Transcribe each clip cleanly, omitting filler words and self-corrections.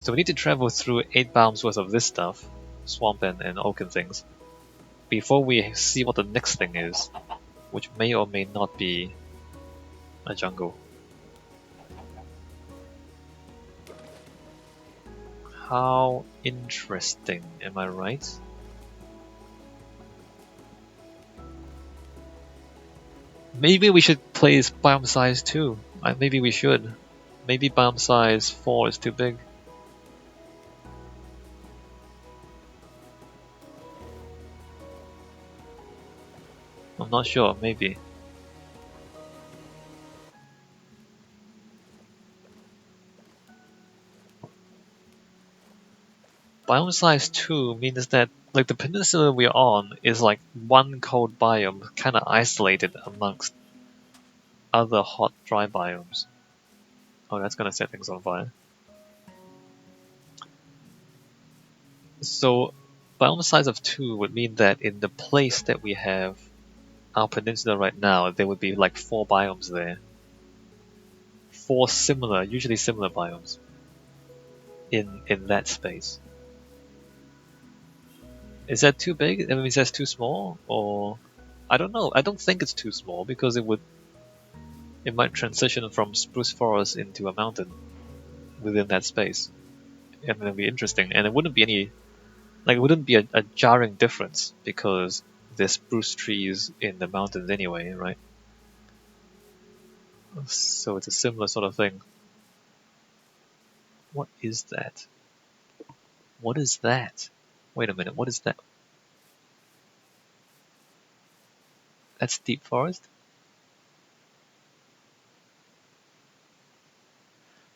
So we need to travel through 8 biomes worth of this stuff, swamp and oak and things, before we see what the next thing is, which may or may not be a jungle. How interesting, am I right? Maybe we should place biome size 2. Maybe we should. Maybe biome size 4 is too big. I'm not sure, maybe. Biome size 2 means that like the peninsula we're on is like one cold biome, kinda isolated amongst other hot dry biomes. Oh, that's gonna set things on fire. So biome size of 2 would mean that in the place that we have our peninsula right now, there would be like 4 biomes there. 4 similar, usually similar biomes in that space. Is that too big? I mean, is that too small? Or I don't know. I don't think it's too small because it might transition from spruce forest into a mountain within that space. And it'd be interesting. And it wouldn't be it wouldn't be a jarring difference because there's spruce trees in the mountains anyway, right? So it's a similar sort of thing. What is that? What is that? Wait a minute, what is that? That's deep forest?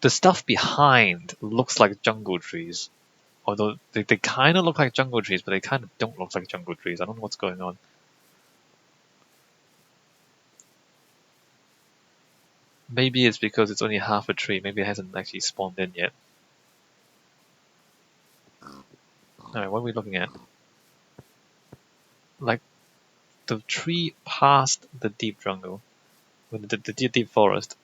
The stuff behind looks like jungle trees. Although they kind of look like jungle trees, but they kind of don't look like jungle trees. I don't know what's going on. Maybe it's because it's only half a tree. Maybe it hasn't actually spawned in yet. Alright, what are we looking at? Like, the tree past the deep jungle. The deep forest.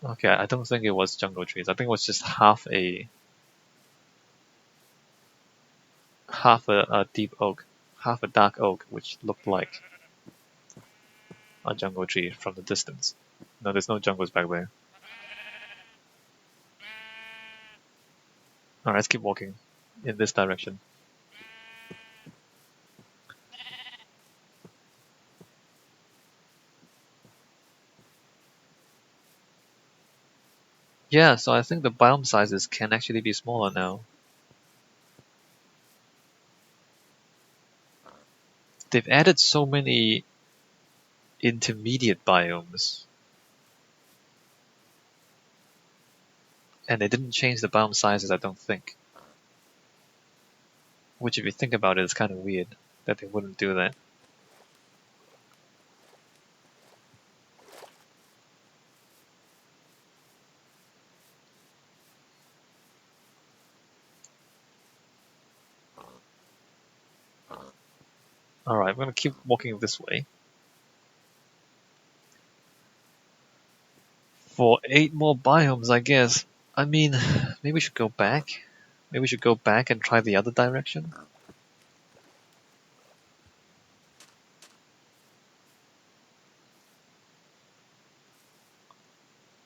Okay, I don't think it was jungle trees. I think it was just half a deep oak, half a dark oak, which looked like a jungle tree from the distance. No, there's no jungles back there. Alright, let's keep walking in this direction. Yeah, so I think the biome sizes can actually be smaller now. They've added so many intermediate biomes. And they didn't change the biome sizes, I don't think. Which, if you think about it, is kind of weird that they wouldn't do that. Alright, I'm gonna keep walking this way. For 8 more biomes, I guess. I mean, maybe we should go back. Maybe we should go back and try the other direction.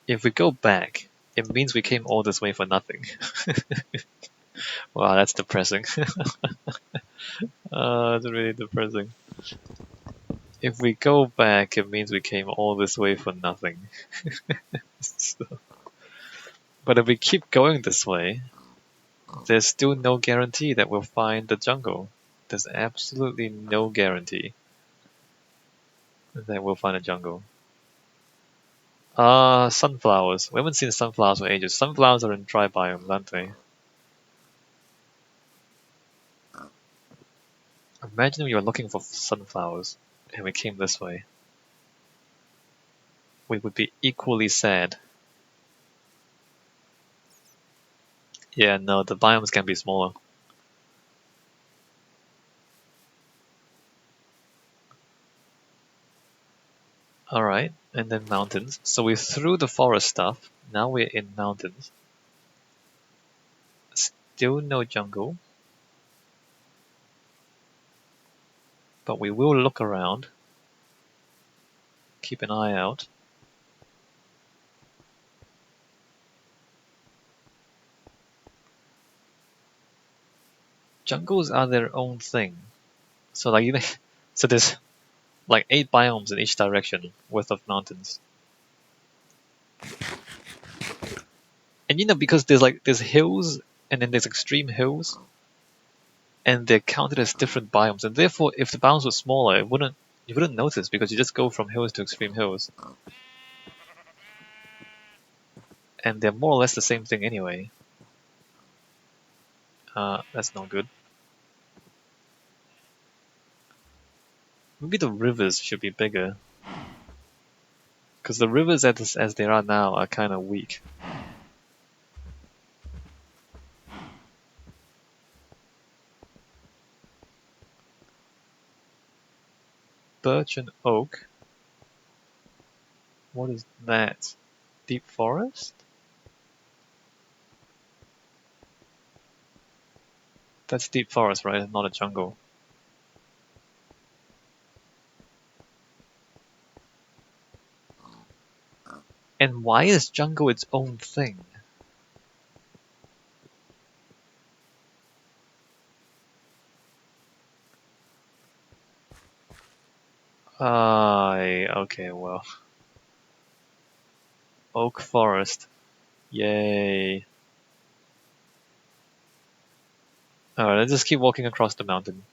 If we go back, it means we came all this way for nothing. Wow, that's depressing. It's really depressing. If we go back, it means we came all this way for nothing. So, but if we keep going this way, there's still no guarantee that we'll find the jungle. There's absolutely no guarantee that we'll find a jungle. Sunflowers. We haven't seen sunflowers for ages. Sunflowers are in dry biomes, aren't they? Imagine we were looking for sunflowers and we came this way. We would be equally sad. Yeah, no, the biomes can be smaller. Alright, and then mountains. So we threw the forest stuff. Now we're in mountains. Still no jungle. But we will look around. Keep an eye out. Jungles are their own thing. So like even so there's like 8 biomes in each direction worth of mountains. And because there's hills and then there's extreme hills and they're counted as different biomes, and therefore if the biomes were smaller you wouldn't notice because you just go from hills to extreme hills. And they're more or less the same thing anyway. That's not good. Maybe the rivers should be bigger. Because the rivers as they are now are kind of weak. Birch and oak. What is that? Deep forest? That's deep forest, right? Not a jungle. And why is jungle its own thing? Okay, well. Oak forest. Yay. Alright, let's just keep walking across the mountain.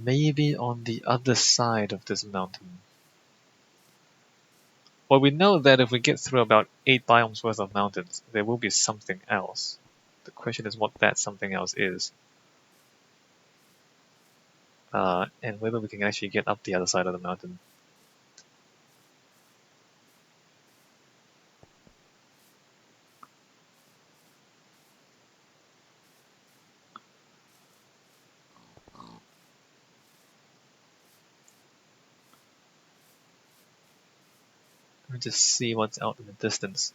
Maybe on the other side of this mountain. Well, we know that if we get through about 8 biomes worth of mountains, there will be something else. The question is what that something else is. And whether we can actually get up the other side of the mountain. Let me just see what's out in the distance.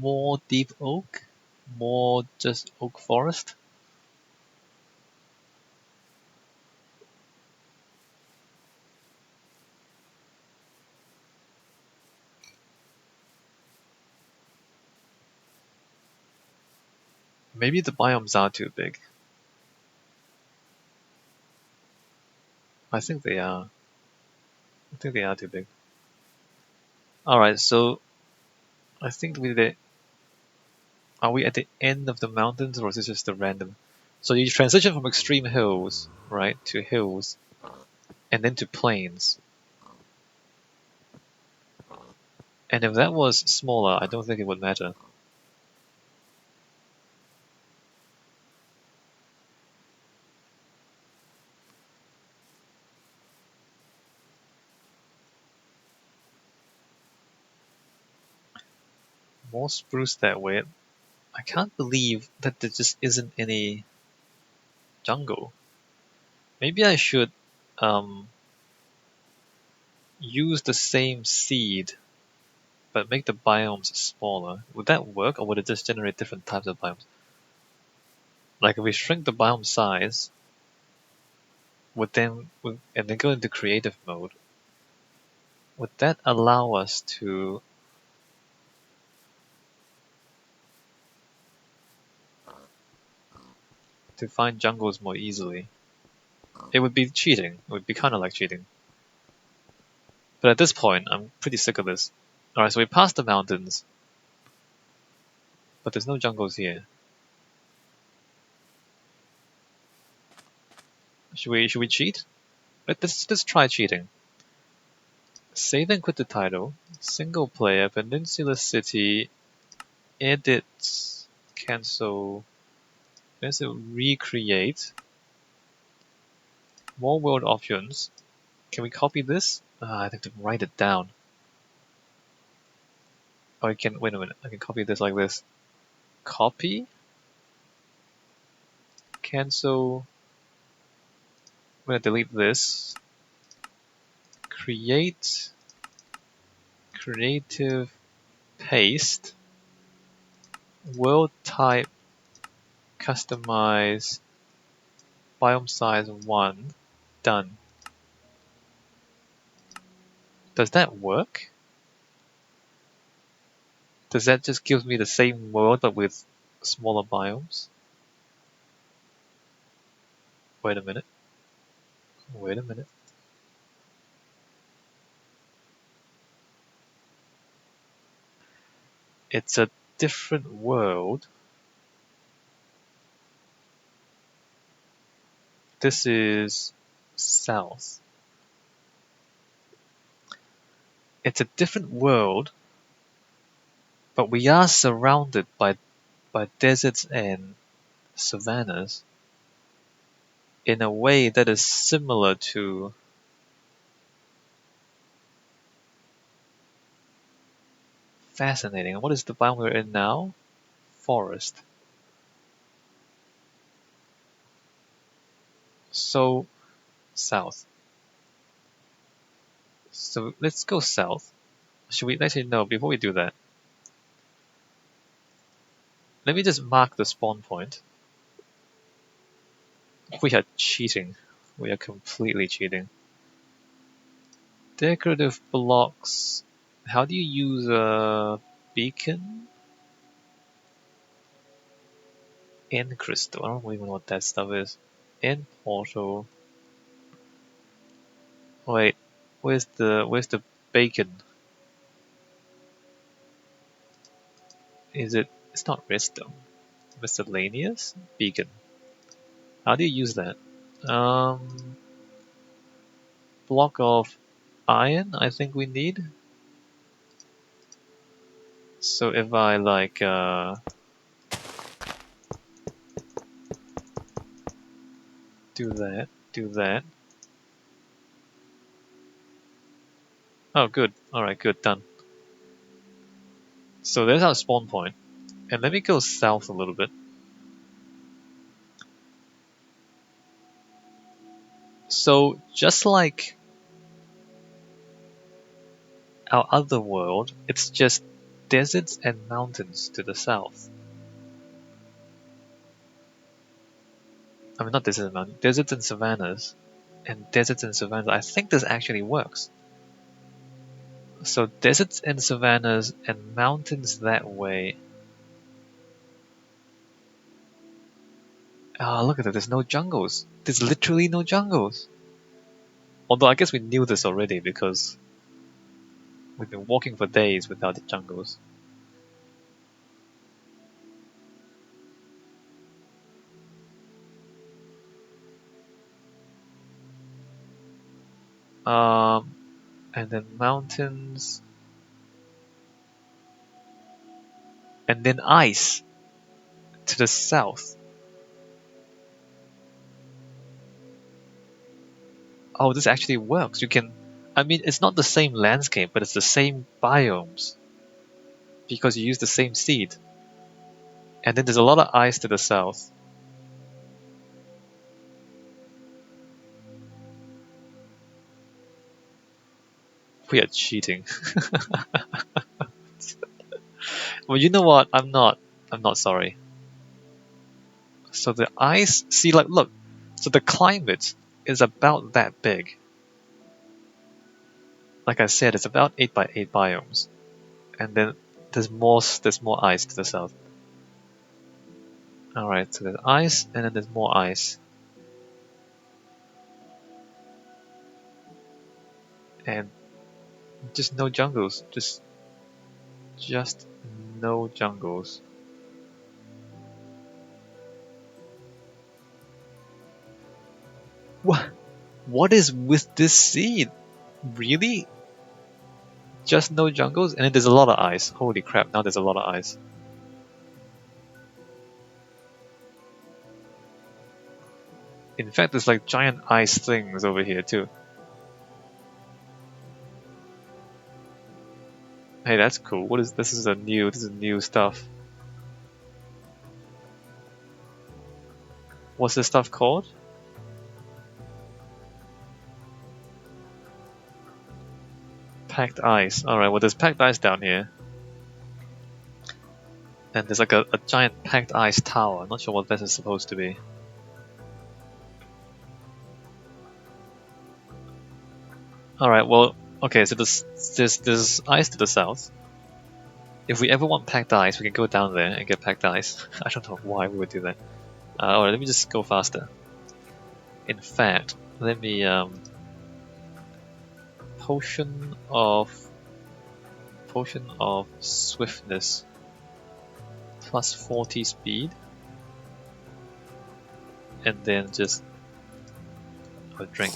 More deep oak? More just oak forest? Maybe the biomes are too big. I think they are. I think they are too big. Alright, so I think are we at the end of the mountains or is this just a random? So you transition from extreme hills, right, to hills, and then to plains. And if that was smaller, I don't think it would matter. More spruce that way. I can't believe that there just isn't any jungle. Maybe I should use the same seed but make the biomes smaller. Would that work or would it just generate different types of biomes? Like if we shrink the biome size, and then go into creative mode, would that allow us to find jungles more easily? It would be cheating. It would be kind of like cheating. But at this point, I'm pretty sick of this. Alright, so we passed the mountains, but there's no jungles here. Should we cheat? Let's try cheating. Save and quit the title. Single player, Peninsular City, edit, cancel, recreate, more world options. Can we copy this? I have to write it down. Oh, I can, wait a minute, I can copy this like this. Copy, cancel. I'm gonna delete this. Create creative paste. World type customize biome size 1. Done. Does that work? Does that just give me the same world but with smaller biomes? Wait a minute. Wait a minute. It's a different world. This is south. It's a different world, but we are surrounded by deserts and savannas in a way that is similar to fascinating. And what is the biome we're in now? Forest. So south. So let's go south. Should we actually no, before we do that, let me just mark the spawn point. We are cheating. We are completely cheating. Decorative blocks. How do you use a beacon? In crystal. I don't even know what that stuff is. In portal. Wait, where's the bacon? Is it? It's not redstone. Miscellaneous beacon. How do you use that? Block of iron. I think we need. So if I like do that. Oh, good. All right, good, done. So there's our spawn point, and let me go south a little bit. So just like our other world, it's just deserts and mountains to the south. I mean, not deserts and mountains, deserts and savannas. And deserts and savannas, I think this actually works. So deserts and savannas and mountains that way. Ah, look at that, there's no jungles. There's literally no jungles. Although I guess we knew this already because we've been walking for days without the jungles. And then mountains. And then ice to the south. Oh, this actually works. You can, I mean, it's not the same landscape, but it's the same biomes because you use the same seed. And then there's a lot of ice to the south. We are cheating. Well, you know what? I'm not sorry. So the ice, see, like, look. So the climate is about that big. Like I said, it's about 8 by 8 biomes. And then there's more ice to the south. Alright, so there's ice, and then there's more ice. And just no jungles. Just no jungles. What is with this seed? Really? Just no jungles? And then there's a lot of ice. Holy crap, now there's a lot of ice. In fact, there's like giant ice things over here too. Hey, that's cool. What is this? This is new stuff. What's this stuff called? Packed ice. Alright, well there's packed ice down here. And there's like a giant packed ice tower. I'm not sure what that is supposed to be. Alright, well, okay, so there's ice to the south. If we ever want packed ice, we can go down there and get packed ice. I don't know why we would do that. Alright, let me just go faster. In fact, let me, potion of swiftness plus 40 speed, and then just a drink.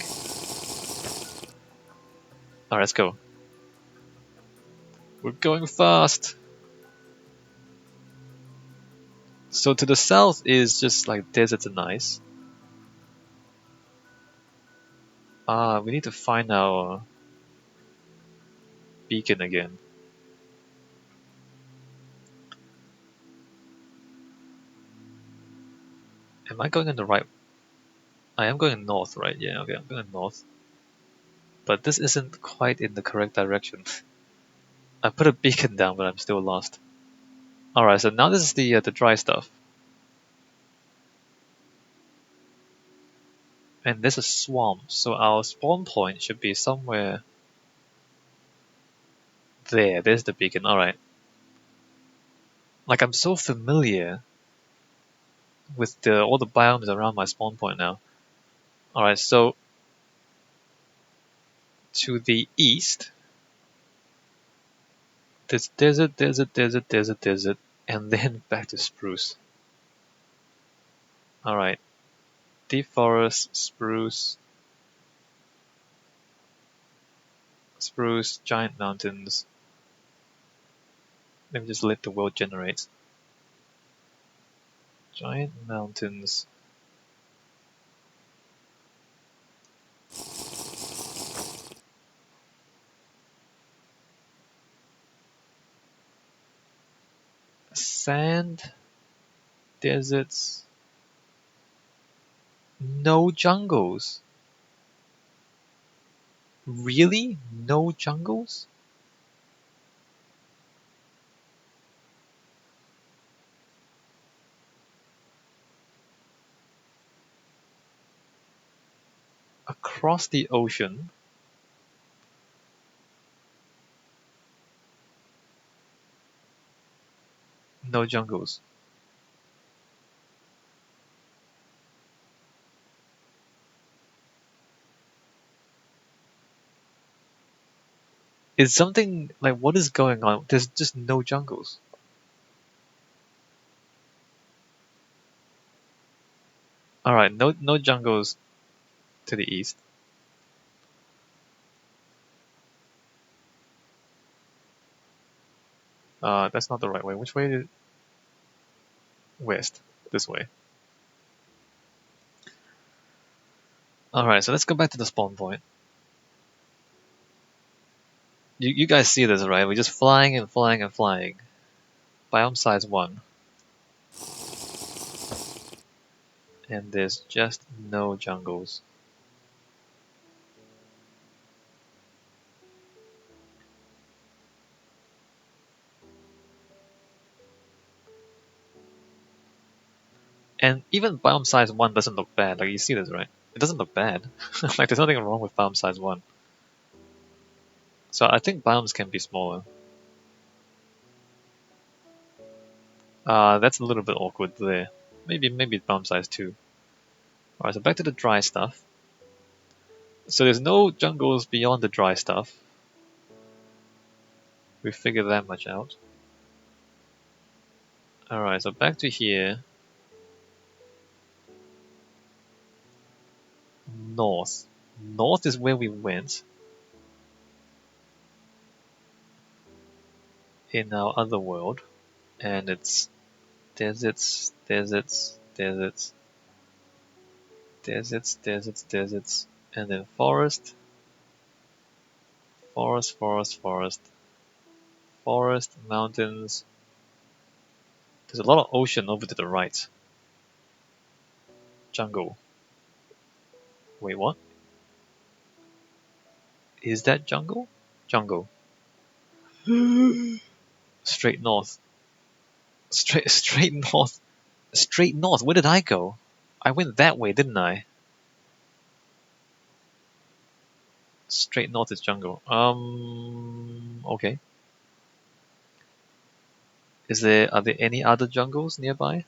Alright, let's go. We're going fast! So to the south is just like deserts and ice. We need to find our beacon again. Am I going in the right? I am going north, right? Yeah, okay, I'm going north. But this isn't quite in the correct direction. I put a beacon down, but I'm still lost. Alright, so now this is the dry stuff. And there's a swamp, so our spawn point should be somewhere there. There's the beacon, alright. Like, I'm so familiar with all the biomes around my spawn point now. Alright, so to the east, there's desert, and then back to spruce. Alright, deep forest, spruce, giant mountains. Let me just let the world generate. Giant mountains. Sand, deserts, no jungles. Really? No jungles? Across the ocean? No jungles. Is something like what is going on? There's just no jungles. Alright, no jungles to the east. That's not the right way. Which way is west? This way. Alright, so let's go back to the spawn point. You guys see this, right? We're just flying and flying and flying. Biome size 1. And there's just no jungles. And even biome size 1 doesn't look bad. Like, you see this, right? It doesn't look bad. Like, there's nothing wrong with biome size 1. So I think biomes can be smaller. That's a little bit awkward there. Maybe biome size 2. Alright, so back to the dry stuff. So there's no jungles beyond the dry stuff. We figured that much out. Alright, so back to here. North. North is where we went in our other world. And it's deserts, deserts, deserts, deserts, deserts, deserts, and then forest, forest, forest, forest, forest, mountains. There's a lot of ocean over to the right. Jungle. Wait, what? Is that jungle? Jungle. Straight north. Straight north. Straight north. Where did I go? I went that way, didn't I? Straight north is jungle. Okay. Are there any other jungles nearby?